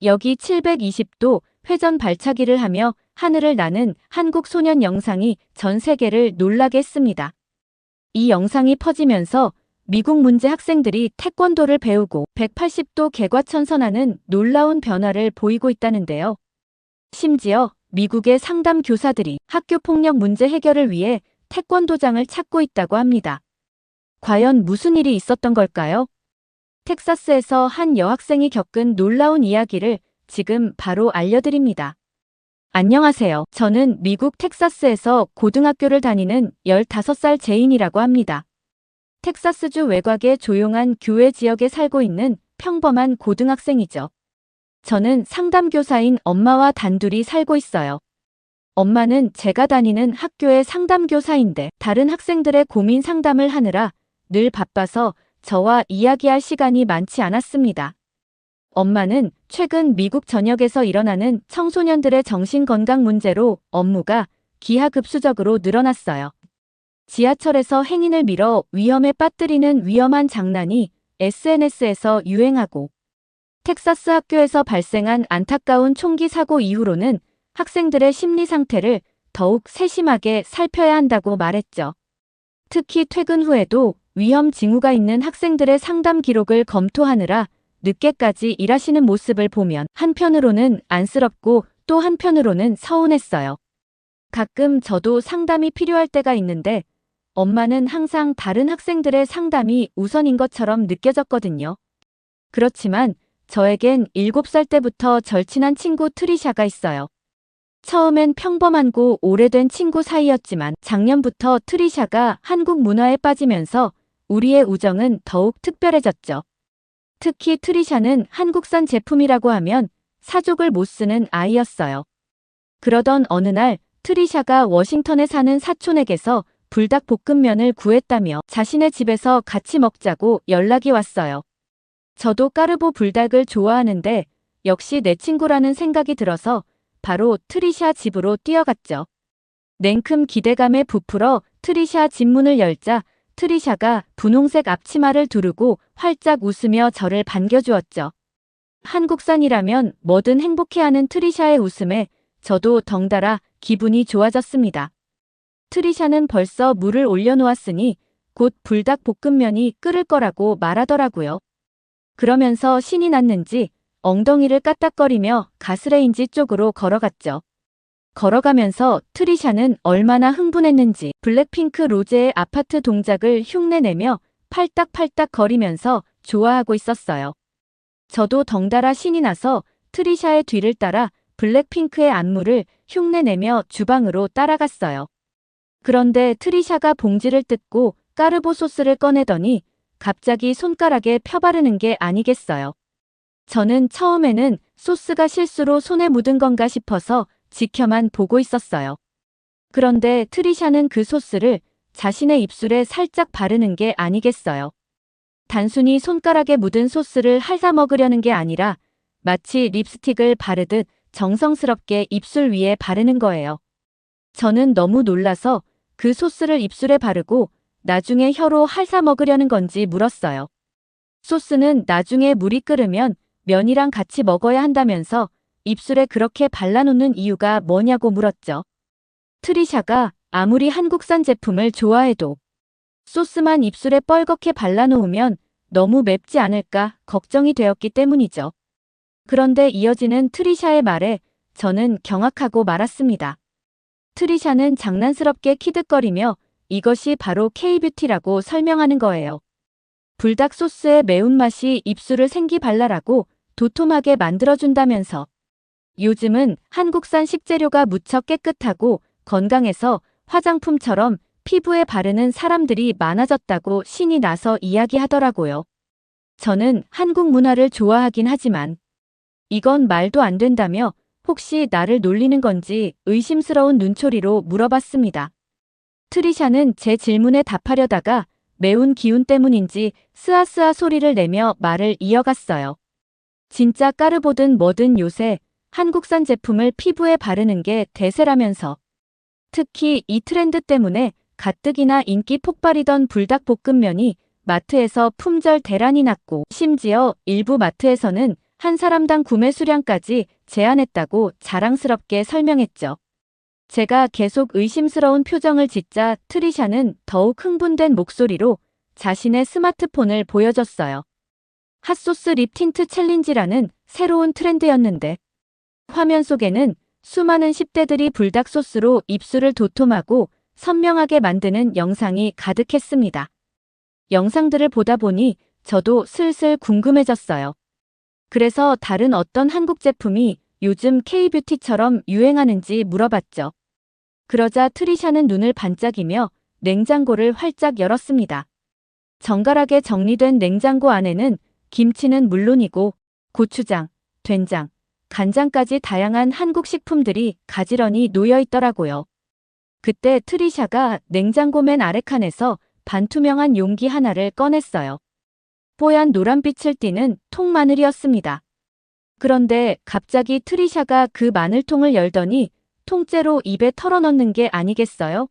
여기 720도 회전 발차기를 하며 하늘을 나는 한국 소년 영상이 전 세계를 놀라게 했습니다. 이 영상이 퍼지면서 미국 문제 학생들이 태권도를 배우고 180도 개과천선하는 놀라운 변화를 보이고 있다는데요. 심지어 미국의 상담 교사들이 학교 폭력 문제 해결을 위해 태권도장을 찾고 있다고 합니다. 과연 무슨 일이 있었던 걸까요? 텍사스에서 한 여학생이 겪은 놀라운 이야기를 지금 바로 알려드립니다. 안녕하세요. 저는 미국 텍사스에서 고등학교를 다니는 15살 제인이라고 합니다. 텍사스주 외곽의 조용한 교외 지역에 살고 있는 평범한 고등학생이죠. 저는 상담교사인 엄마와 단둘이 살고 있어요. 엄마는 제가 다니는 학교의 상담교사인데 다른 학생들의 고민 상담을 하느라 늘 바빠서 저와 이야기할 시간이 많지 않았습니다. 엄마는 최근 미국 전역에서 일어나는 청소년들의 정신건강 문제로 업무가 기하급수적으로 늘어났어요. 지하철에서 행인을 밀어 위험에 빠뜨리는 위험한 장난이 SNS에서 유행하고 텍사스 학교에서 발생한 안타까운 총기 사고 이후로는 학생들의 심리 상태를 더욱 세심하게 살펴야 한다고 말했죠. 특히 퇴근 후에도 위험 징후가 있는 학생들의 상담 기록을 검토하느라 늦게까지 일하시는 모습을 보면 한편으로는 안쓰럽고 또 한편으로는 서운했어요. 가끔 저도 상담이 필요할 때가 있는데 엄마는 항상 다른 학생들의 상담이 우선인 것처럼 느껴졌거든요. 그렇지만 저에겐 7살 때부터 절친한 친구 트리샤가 있어요. 처음엔 평범하고 오래된 친구 사이였지만 작년부터 트리샤가 한국 문화에 빠지면서 우리의 우정은 더욱 특별해졌죠. 특히 트리샤는 한국산 제품이라고 하면 사족을 못 쓰는 아이였어요. 그러던 어느 날 트리샤가 워싱턴에 사는 사촌에게서 불닭볶음면을 구했다며 자신의 집에서 같이 먹자고 연락이 왔어요. 저도 까르보 불닭을 좋아하는데 역시 내 친구라는 생각이 들어서 바로 트리샤 집으로 뛰어갔죠. 냉큼 기대감에 부풀어 트리샤 집 문을 열자 트리샤가 분홍색 앞치마를 두르고 활짝 웃으며 저를 반겨주었죠. 한국산이라면 뭐든 행복해하는 트리샤의 웃음에 저도 덩달아 기분이 좋아졌습니다. 트리샤는 벌써 물을 올려놓았으니 곧 불닭볶음면이 끓을 거라고 말하더라고요. 그러면서 신이 났는지 엉덩이를 까딱거리며 가스레인지 쪽으로 걸어갔죠. 걸어가면서 트리샤는 얼마나 흥분했는지 블랙핑크 로제의 아파트 동작을 흉내내며 팔딱팔딱 거리면서 좋아하고 있었어요. 저도 덩달아 신이 나서 트리샤의 뒤를 따라 블랙핑크의 안무를 흉내내며 주방으로 따라갔어요. 그런데 트리샤가 봉지를 뜯고 까르보 소스를 꺼내더니 갑자기 손가락에 펴바르는 게 아니겠어요. 저는 처음에는 소스가 실수로 손에 묻은 건가 싶어서 지켜만 보고 있었어요. 그런데 트리샤는 그 소스를 자신의 입술에 살짝 바르는 게 아니겠어요. 단순히 손가락에 묻은 소스를 핥아 먹으려는 게 아니라 마치 립스틱을 바르듯 정성스럽게 입술 위에 바르는 거예요. 저는 너무 놀라서 그 소스를 입술에 바르고 나중에 혀로 핥아 먹으려는 건지 물었어요. 소스는 나중에 물이 끓으면 면이랑 같이 먹어야 한다면서 입술에 그렇게 발라놓는 이유가 뭐냐고 물었죠. 트리샤가 아무리 한국산 제품을 좋아해도 소스만 입술에 뻘겋게 발라놓으면 너무 맵지 않을까 걱정이 되었기 때문이죠. 그런데 이어지는 트리샤의 말에 저는 경악하고 말았습니다. 트리샤는 장난스럽게 키득거리며 이것이 바로 K-뷰티라고 설명하는 거예요. 불닭 소스의 매운맛이 입술을 생기발랄하고 도톰하게 만들어준다면서 요즘은 한국산 식재료가 무척 깨끗하고 건강해서 화장품처럼 피부에 바르는 사람들이 많아졌다고 신이 나서 이야기하더라고요. 저는 한국 문화를 좋아하긴 하지만 이건 말도 안 된다며 혹시 나를 놀리는 건지 의심스러운 눈초리로 물어봤습니다. 트리샤는 제 질문에 답하려다가 매운 기운 때문인지 스아스아 소리를 내며 말을 이어갔어요. 진짜 까르보든 뭐든 요새 한국산 제품을 피부에 바르는 게 대세라면서. 특히 이 트렌드 때문에 가뜩이나 인기 폭발이던 불닭볶음면이 마트에서 품절 대란이 났고, 심지어 일부 마트에서는 한 사람당 구매 수량까지 제한했다고 자랑스럽게 설명했죠. 제가 계속 의심스러운 표정을 짓자 트리샤는 더욱 흥분된 목소리로 자신의 스마트폰을 보여줬어요. 핫소스 립 틴트 챌린지라는 새로운 트렌드였는데, 화면 속에는 수많은 10대들이 불닭 소스로 입술을 도톰하고 선명하게 만드는 영상이 가득했습니다. 영상들을 보다 보니 저도 슬슬 궁금해졌어요. 그래서 다른 어떤 한국 제품이 요즘 K-뷰티처럼 유행하는지 물어봤죠. 그러자 트리샤는 눈을 반짝이며 냉장고를 활짝 열었습니다. 정갈하게 정리된 냉장고 안에는 김치는 물론이고 고추장, 된장, 간장까지 다양한 한국 식품들이 가지런히 놓여 있더라고요. 그때 트리샤가 냉장고 맨 아래 칸에서 반투명한 용기 하나를 꺼냈어요. 뽀얀 노란빛을 띠는 통마늘이었습니다. 그런데 갑자기 트리샤가 그 마늘통을 열더니 통째로 입에 털어넣는 게 아니겠어요?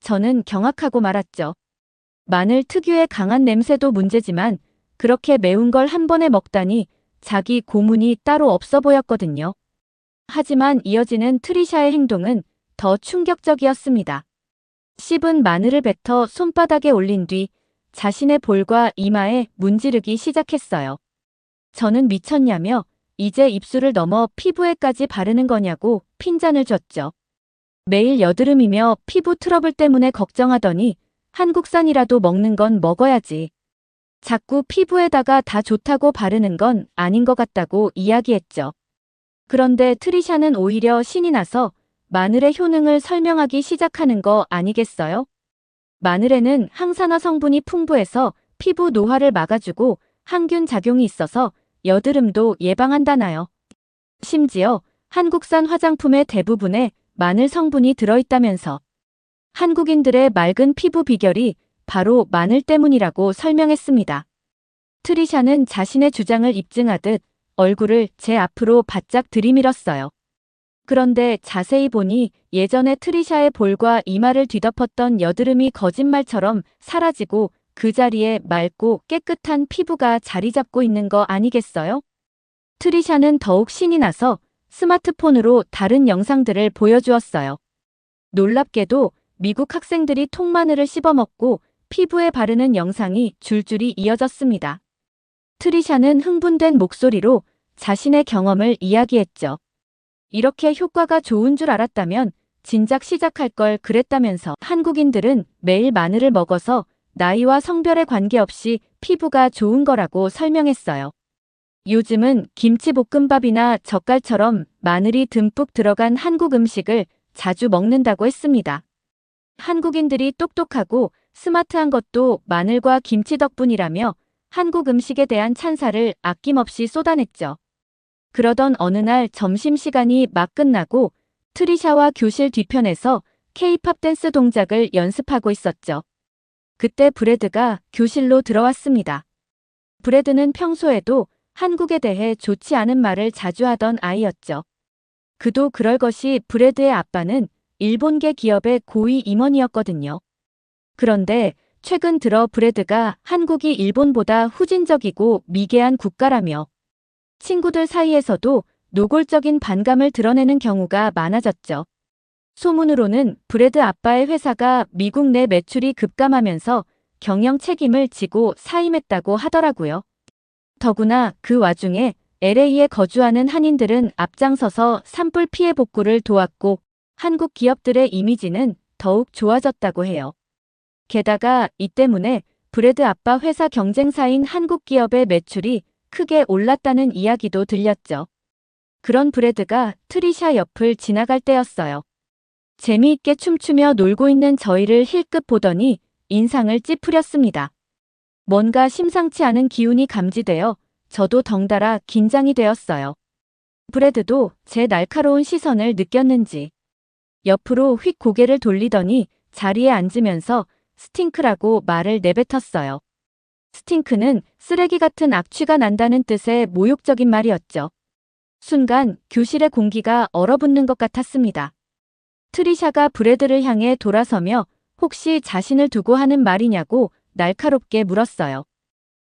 저는 경악하고 말았죠. 마늘 특유의 강한 냄새도 문제지만 그렇게 매운 걸 한 번에 먹다니 자기 고문이 따로 없어 보였거든요. 하지만 이어지는 트리샤의 행동은 더 충격적이었습니다. 씹은 마늘을 뱉어 손바닥에 올린 뒤 자신의 볼과 이마에 문지르기 시작했어요. 저는 미쳤냐며 이제 입술을 넘어 피부에까지 바르는 거냐고 핀잔을 줬죠. 매일 여드름이며 피부 트러블 때문에 걱정하더니 한국산이라도 먹는 건 먹어야지. 자꾸 피부에다가 다 좋다고 바르는 건 아닌 것 같다고 이야기했죠. 그런데 트리샤는 오히려 신이 나서 마늘의 효능을 설명하기 시작하는 거 아니겠어요? 마늘에는 항산화 성분이 풍부해서 피부 노화를 막아주고 항균 작용이 있어서 여드름도 예방한다나요. 심지어 한국산 화장품의 대부분에 마늘 성분이 들어있다면서. 한국인들의 맑은 피부 비결이 바로 마늘 때문이라고 설명했습니다. 트리샤는 자신의 주장을 입증하듯 얼굴을 제 앞으로 바짝 들이밀었어요. 그런데 자세히 보니 예전에 트리샤의 볼과 이마를 뒤덮었던 여드름이 거짓말처럼 사라지고 그 자리에 맑고 깨끗한 피부가 자리 잡고 있는 거 아니겠어요? 트리샤는 더욱 신이 나서 스마트폰으로 다른 영상들을 보여주었어요. 놀랍게도 미국 학생들이 통마늘을 씹어먹고 피부에 바르는 영상이 줄줄이 이어졌습니다. 트리샤는 흥분된 목소리로 자신의 경험을 이야기했죠. 이렇게 효과가 좋은 줄 알았다면 진작 시작할 걸 그랬다면서. 한국인들은 매일 마늘을 먹어서 나이와 성별에 관계없이 피부가 좋은 거라고 설명했어요. 요즘은 김치볶음밥이나 젓갈처럼 마늘이 듬뿍 들어간 한국 음식을 자주 먹는다고 했습니다. 한국인들이 똑똑하고 스마트한 것도 마늘과 김치 덕분이라며 한국 음식에 대한 찬사를 아낌없이 쏟아냈죠. 그러던 어느 날 점심시간이 막 끝나고 트리샤와 교실 뒤편에서 K-팝 댄스 동작을 연습하고 있었죠. 그때 브래드가 교실로 들어왔습니다. 브래드는 평소에도 한국에 대해 좋지 않은 말을 자주 하던 아이였죠. 그도 그럴 것이 브래드의 아빠는 일본계 기업의 고위 임원이었거든요. 그런데 최근 들어 브래드가 한국이 일본보다 후진적이고 미개한 국가라며 친구들 사이에서도 노골적인 반감을 드러내는 경우가 많아졌죠. 소문으로는 브래드 아빠의 회사가 미국 내 매출이 급감하면서 경영 책임을 지고 사임했다고 하더라고요. 더구나 그 와중에 LA에 거주하는 한인들은 앞장서서 산불 피해 복구를 도왔고 한국 기업들의 이미지는 더욱 좋아졌다고 해요. 게다가 이 때문에 브래드 아빠 회사 경쟁사인 한국 기업의 매출이 크게 올랐다는 이야기도 들렸죠. 그런 브래드가 트리샤 옆을 지나갈 때였어요. 재미있게 춤추며 놀고 있는 저희를 힐끗 보더니 인상을 찌푸렸습니다. 뭔가 심상치 않은 기운이 감지되어 저도 덩달아 긴장이 되었어요. 브래드도 제 날카로운 시선을 느꼈는지 옆으로 휙 고개를 돌리더니 자리에 앉으면서 스팅크라고 말을 내뱉었어요. 스팅크는 쓰레기 같은 악취가 난다는 뜻의 모욕적인 말이었죠. 순간 교실의 공기가 얼어붙는 것 같았습니다. 트리샤가 브래드를 향해 돌아서며 혹시 자신을 두고 하는 말이냐고 날카롭게 물었어요.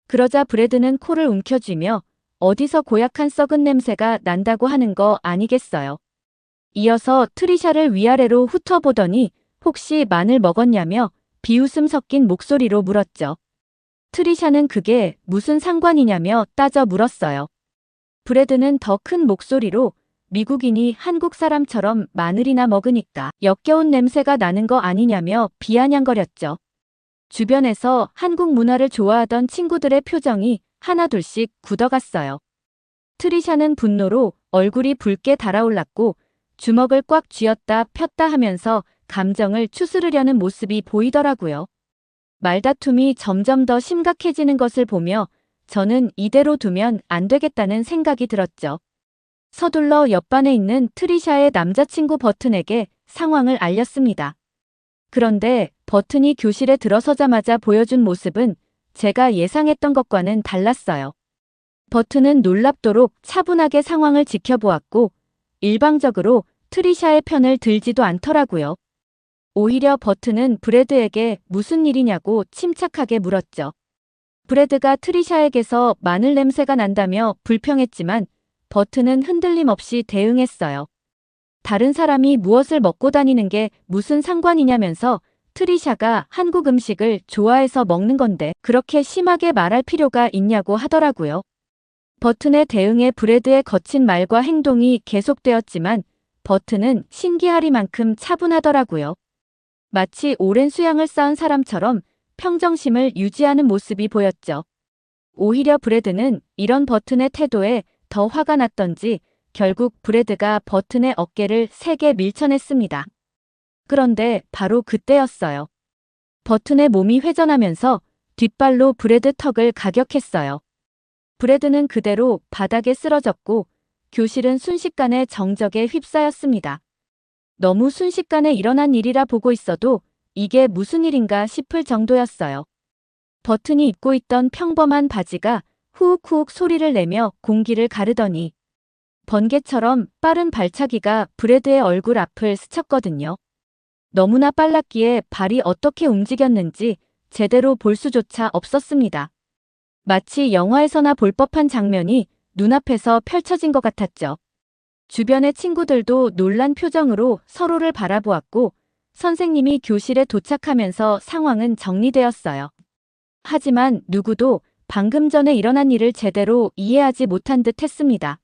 그러자 브래드는 코를 움켜쥐며 어디서 고약한 썩은 냄새가 난다고 하는 거 아니겠어요. 이어서 트리샤를 위아래로 훑어보더니 혹시 마늘 먹었냐며 비웃음 섞인 목소리로 물었죠. 트리샤는 그게 무슨 상관이냐며 따져 물었어요. 브래드는 더 큰 목소리로 미국인이 한국 사람처럼 마늘이나 먹으니까 역겨운 냄새가 나는 거 아니냐며 비아냥거렸죠. 주변에서 한국 문화를 좋아하던 친구들의 표정이 하나둘씩 굳어갔어요. 트리샤는 분노로 얼굴이 붉게 달아올랐고 주먹을 꽉 쥐었다 폈다 하면서 감정을 추스르려는 모습이 보이더라고요. 말다툼이 점점 더 심각해지는 것을 보며 저는 이대로 두면 안 되겠다는 생각이 들었죠. 서둘러 옆반에 있는 트리샤의 남자친구 버튼에게 상황을 알렸습니다. 그런데 버튼이 교실에 들어서자마자 보여준 모습은 제가 예상했던 것과는 달랐어요. 버튼은 놀랍도록 차분하게 상황을 지켜보았고 일방적으로 트리샤의 편을 들지도 않더라고요. 오히려 버튼은 브래드에게 무슨 일이냐고 침착하게 물었죠. 브래드가 트리샤에게서 마늘 냄새가 난다며 불평했지만 버튼은 흔들림 없이 대응했어요. 다른 사람이 무엇을 먹고 다니는 게 무슨 상관이냐면서 트리샤가 한국 음식을 좋아해서 먹는 건데 그렇게 심하게 말할 필요가 있냐고 하더라고요. 버튼의 대응에 브래드의 거친 말과 행동이 계속되었지만 버튼은 신기하리만큼 차분하더라고요. 마치 오랜 수양을 쌓은 사람처럼 평정심을 유지하는 모습이 보였죠. 오히려 브래드는 이런 버튼의 태도에 더 화가 났던지 결국 브래드가 버튼의 어깨를 세게 밀쳐냈습니다. 그런데 바로 그때였어요. 버튼의 몸이 회전하면서 뒷발로 브래드 턱을 가격했어요. 브래드는 그대로 바닥에 쓰러졌고 교실은 순식간에 정적에 휩싸였습니다. 너무 순식간에 일어난 일이라 보고 있어도 이게 무슨 일인가 싶을 정도였어요. 버튼이 입고 있던 평범한 바지가 후욱후욱 소리를 내며 공기를 가르더니 번개처럼 빠른 발차기가 브래드의 얼굴 앞을 스쳤거든요. 너무나 빨랐기에 발이 어떻게 움직였는지 제대로 볼 수조차 없었습니다. 마치 영화에서나 볼 법한 장면이 눈앞에서 펼쳐진 것 같았죠. 주변의 친구들도 놀란 표정으로 서로를 바라보았고 선생님이 교실에 도착하면서 상황은 정리되었어요. 하지만 누구도 방금 전에 일어난 일을 제대로 이해하지 못한 듯 했습니다.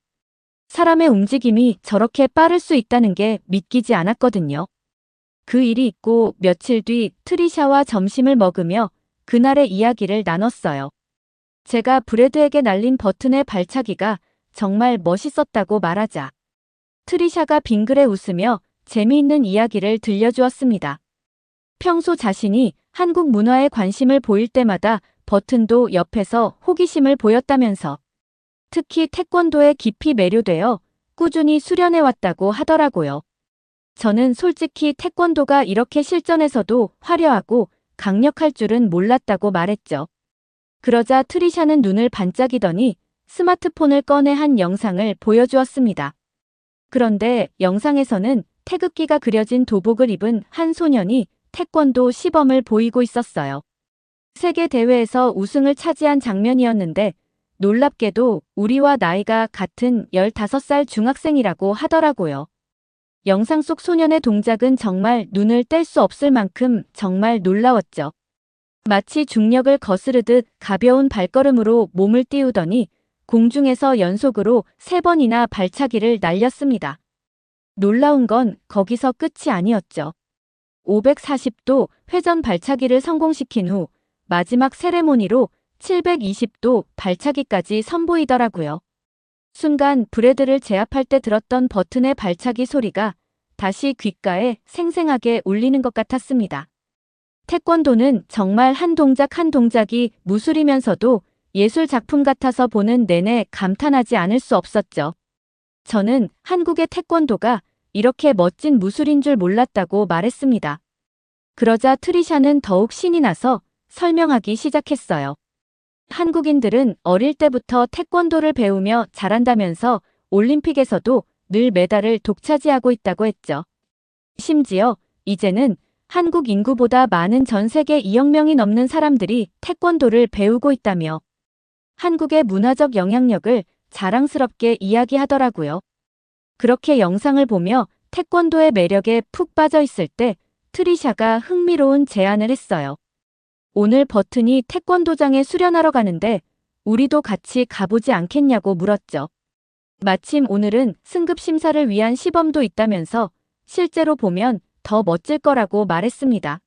사람의 움직임이 저렇게 빠를 수 있다는 게 믿기지 않았거든요. 그 일이 있고 며칠 뒤 트리샤와 점심을 먹으며 그날의 이야기를 나눴어요. 제가 브래드에게 날린 버튼의 발차기가 정말 멋있었다고 말하자 트리샤가 빙그레 웃으며 재미있는 이야기를 들려주었습니다. 평소 자신이 한국 문화에 관심을 보일 때마다 버튼도 옆에서 호기심을 보였다면서 특히 태권도에 깊이 매료되어 꾸준히 수련해왔다고 하더라고요. 저는 솔직히 태권도가 이렇게 실전에서도 화려하고 강력할 줄은 몰랐다고 말했죠. 그러자 트리샤는 눈을 반짝이더니 스마트폰을 꺼내 한 영상을 보여주었습니다. 그런데 영상에서는 태극기가 그려진 도복을 입은 한 소년이 태권도 시범을 보이고 있었어요. 세계 대회에서 우승을 차지한 장면이었는데 놀랍게도 우리와 나이가 같은 15살 중학생이라고 하더라고요. 영상 속 소년의 동작은 정말 눈을 뗄 수 없을 만큼 정말 놀라웠죠. 마치 중력을 거스르듯 가벼운 발걸음으로 몸을 띄우더니 공중에서 연속으로 3번이나 발차기를 날렸습니다. 놀라운 건 거기서 끝이 아니었죠. 540도 회전 발차기를 성공시킨 후 마지막 세레모니로 720도 발차기까지 선보이더라고요. 순간 브래드를 제압할 때 들었던 버튼의 발차기 소리가 다시 귓가에 생생하게 울리는 것 같았습니다. 태권도는 정말 한 동작 한 동작이 무술이면서도 예술 작품 같아서 보는 내내 감탄하지 않을 수 없었죠. 저는 한국의 태권도가 이렇게 멋진 무술인 줄 몰랐다고 말했습니다. 그러자 트리샤는 더욱 신이 나서 설명하기 시작했어요. 한국인들은 어릴 때부터 태권도를 배우며 자란다면서 올림픽에서도 늘 메달을 독차지하고 있다고 했죠. 심지어 이제는 한국 인구보다 많은 전 세계 2억 명이 넘는 사람들이 태권도를 배우고 있다며 한국의 문화적 영향력을 자랑스럽게 이야기하더라고요. 그렇게 영상을 보며 태권도의 매력에 푹 빠져 있을 때 트리샤가 흥미로운 제안을 했어요. 오늘 버튼이 태권도장에 수련하러 가는데 우리도 같이 가보지 않겠냐고 물었죠. 마침 오늘은 승급 심사를 위한 시범도 있다면서 실제로 보면 더 멋질 거라고 말했습니다.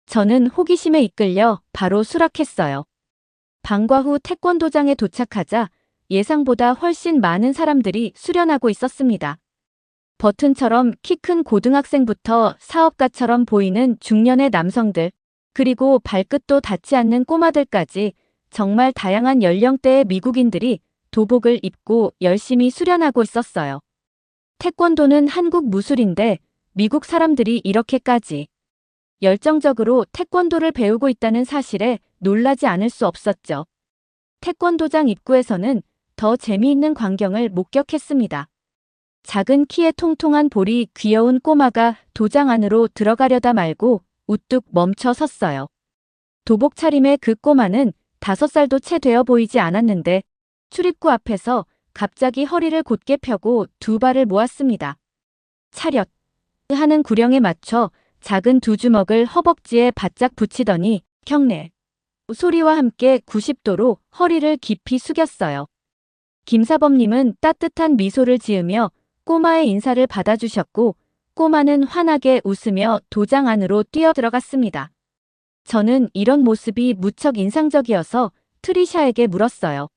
저는 호기심에 이끌려 바로 수락했어요. 방과 후 태권도장에 도착하자 예상보다 훨씬 많은 사람들이 수련하고 있었습니다. 버튼처럼 키 큰 고등학생부터 사업가처럼 보이는 중년의 남성들, 그리고 발끝도 닿지 않는 꼬마들까지 정말 다양한 연령대의 미국인들이 도복을 입고 열심히 수련하고 있었어요. 태권도는 한국 무술인데 미국 사람들이 이렇게까지 열정적으로 태권도를 배우고 있다는 사실에 놀라지 않을 수 없었죠. 태권도장 입구에서는 더 재미있는 광경을 목격했습니다. 작은 키에 통통한 볼이 귀여운 꼬마가 도장 안으로 들어가려다 말고 우뚝 멈춰 섰어요. 도복 차림의 그 꼬마는 5살도 채 되어 보이지 않았는데 출입구 앞에서 갑자기 허리를 곧게 펴고 두 발을 모았습니다. 차렷! 하는 구령에 맞춰 작은 두 주먹을 허벅지에 바짝 붙이더니 경례! 소리와 함께 90도로 허리를 깊이 숙였어요. 김사범님은 따뜻한 미소를 지으며 꼬마의 인사를 받아주셨고 꼬마는 환하게 웃으며 도장 안으로 뛰어들어갔습니다. 저는 이런 모습이 무척 인상적이어서 트리샤에게 물었어요.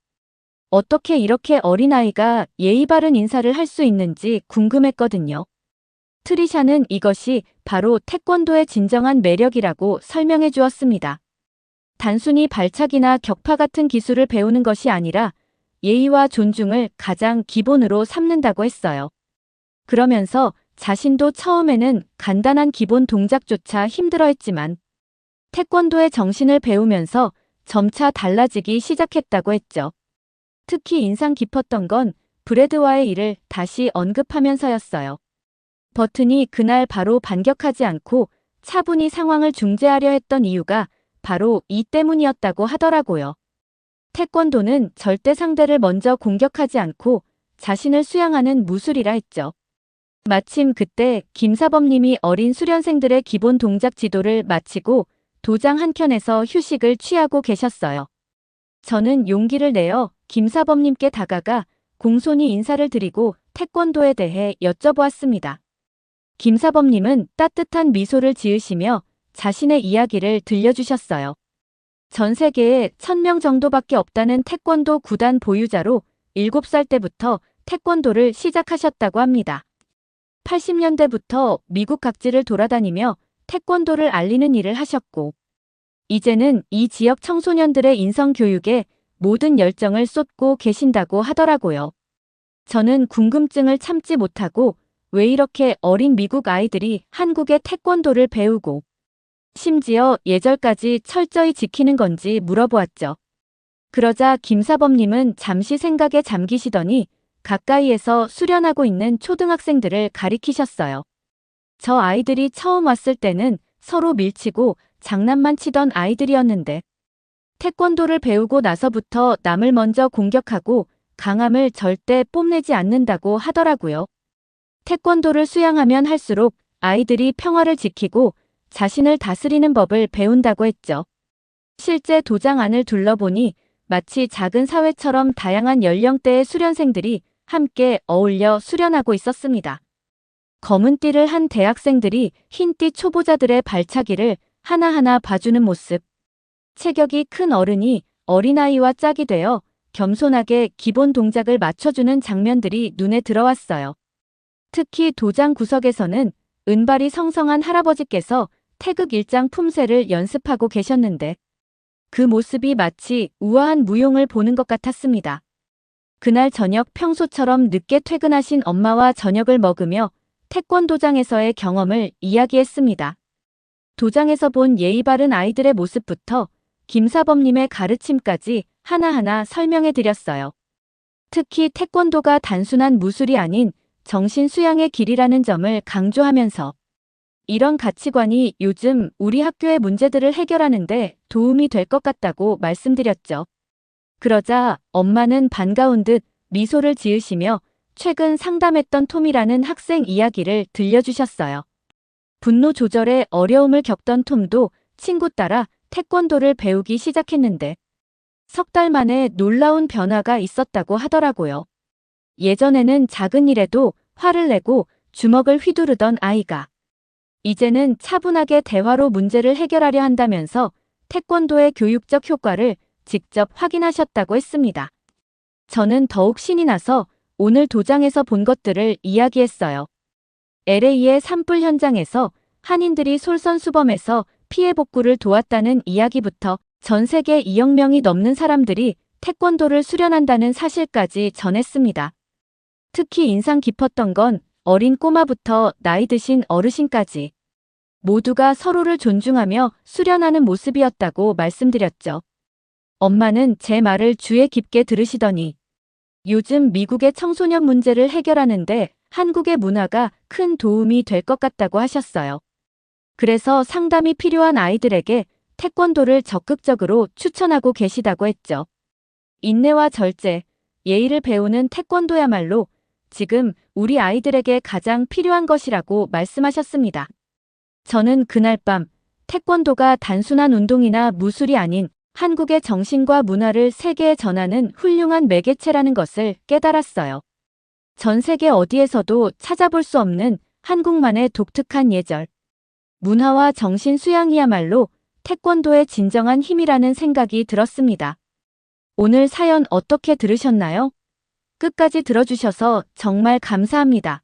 어떻게 이렇게 어린아이가 예의 바른 인사를 할 수 있는지 궁금했거든요. 트리샤는 이것이 바로 태권도의 진정한 매력이라고 설명해 주었습니다. 단순히 발차기나 격파 같은 기술을 배우는 것이 아니라 예의와 존중을 가장 기본으로 삼는다고 했어요. 그러면서 자신도 처음에는 간단한 기본 동작조차 힘들어했지만 태권도의 정신을 배우면서 점차 달라지기 시작했다고 했죠. 특히 인상 깊었던 건 브래드와의 일을 다시 언급하면서였어요. 버튼이 그날 바로 반격하지 않고 차분히 상황을 중재하려 했던 이유가 바로 이 때문이었다고 하더라고요. 태권도는 절대 상대를 먼저 공격하지 않고 자신을 수양하는 무술이라 했죠. 마침 그때 김사범님이 어린 수련생들의 기본 동작 지도를 마치고 도장 한켠에서 휴식을 취하고 계셨어요. 저는 용기를 내어 김사범님께 다가가 공손히 인사를 드리고 태권도에 대해 여쭤보았습니다. 김사범님은 따뜻한 미소를 지으시며 자신의 이야기를 들려주셨어요. 전 세계에 1000명 정도밖에 없다는 태권도 구단 보유자로 7살 때부터 태권도를 시작하셨다고 합니다. 80년대부터 미국 각지를 돌아다니며 태권도를 알리는 일을 하셨고 이제는 이 지역 청소년들의 인성 교육에 모든 열정을 쏟고 계신다고 하더라고요. 저는 궁금증을 참지 못하고 왜 이렇게 어린 미국 아이들이 한국의 태권도를 배우고 심지어 예절까지 철저히 지키는 건지 물어보았죠. 그러자 김사범님은 잠시 생각에 잠기시더니 가까이에서 수련하고 있는 초등학생들을 가리키셨어요. 저 아이들이 처음 왔을 때는 서로 밀치고 장난만 치던 아이들이었는데 태권도를 배우고 나서부터 남을 먼저 공격하고 강함을 절대 뽐내지 않는다고 하더라고요. 태권도를 수양하면 할수록 아이들이 평화를 지키고 자신을 다스리는 법을 배운다고 했죠. 실제 도장 안을 둘러보니 마치 작은 사회처럼 다양한 연령대의 수련생들이 함께 어울려 수련하고 있었습니다. 검은 띠를 한 대학생들이 흰띠 초보자들의 발차기를 하나하나 봐주는 모습. 체격이 큰 어른이 어린아이와 짝이 되어 겸손하게 기본 동작을 맞춰주는 장면들이 눈에 들어왔어요. 특히 도장 구석에서는 은발이 성성한 할아버지께서 태극 일장 품새를 연습하고 계셨는데 그 모습이 마치 우아한 무용을 보는 것 같았습니다. 그날 저녁 평소처럼 늦게 퇴근하신 엄마와 저녁을 먹으며 태권도장에서의 경험을 이야기했습니다. 도장에서 본 예의 바른 아이들의 모습부터 김사범님의 가르침까지 하나하나 설명해 드렸어요. 특히 태권도가 단순한 무술이 아닌 정신 수양의 길이라는 점을 강조하면서 이런 가치관이 요즘 우리 학교의 문제들을 해결하는데 도움이 될 것 같다고 말씀드렸죠. 그러자 엄마는 반가운 듯 미소를 지으시며 최근 상담했던 톰이라는 학생 이야기를 들려주셨어요. 분노 조절에 어려움을 겪던 톰도 친구 따라 태권도를 배우기 시작했는데 석 달 만에 놀라운 변화가 있었다고 하더라고요. 예전에는 작은 일에도 화를 내고 주먹을 휘두르던 아이가 이제는 차분하게 대화로 문제를 해결하려 한다면서 태권도의 교육적 효과를 직접 확인하셨다고 했습니다. 저는 더욱 신이 나서 오늘 도장에서 본 것들을 이야기했어요. LA의 산불 현장에서 한인들이 솔선수범해서 피해 복구를 도왔다는 이야기부터 전 세계 2억 명이 넘는 사람들이 태권도를 수련한다는 사실까지 전했습니다. 특히 인상 깊었던 건 어린 꼬마부터 나이 드신 어르신까지 모두가 서로를 존중하며 수련하는 모습이었다고 말씀드렸죠. 엄마는 제 말을 주의 깊게 들으시더니 요즘 미국의 청소년 문제를 해결하는데 한국의 문화가 큰 도움이 될 것 같다고 하셨어요. 그래서 상담이 필요한 아이들에게 태권도를 적극적으로 추천하고 계시다고 했죠. 인내와 절제, 예의를 배우는 태권도야말로 지금 우리 아이들에게 가장 필요한 것이라고 말씀하셨습니다. 저는 그날 밤 태권도가 단순한 운동이나 무술이 아닌 한국의 정신과 문화를 세계에 전하는 훌륭한 매개체라는 것을 깨달았어요. 전 세계 어디에서도 찾아볼 수 없는 한국만의 독특한 예절, 문화와 정신 수양이야말로 태권도의 진정한 힘이라는 생각이 들었습니다. 오늘 사연 어떻게 들으셨나요? 끝까지 들어주셔서 정말 감사합니다.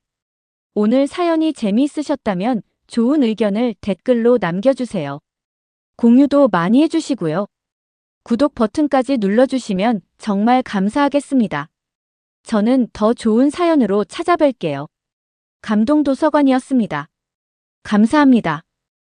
오늘 사연이 재미있으셨다면 좋은 의견을 댓글로 남겨주세요. 공유도 많이 해주시고요. 구독 버튼까지 눌러주시면 정말 감사하겠습니다. 저는 더 좋은 사연으로 찾아뵐게요. 감동도서관이었습니다. 감사합니다.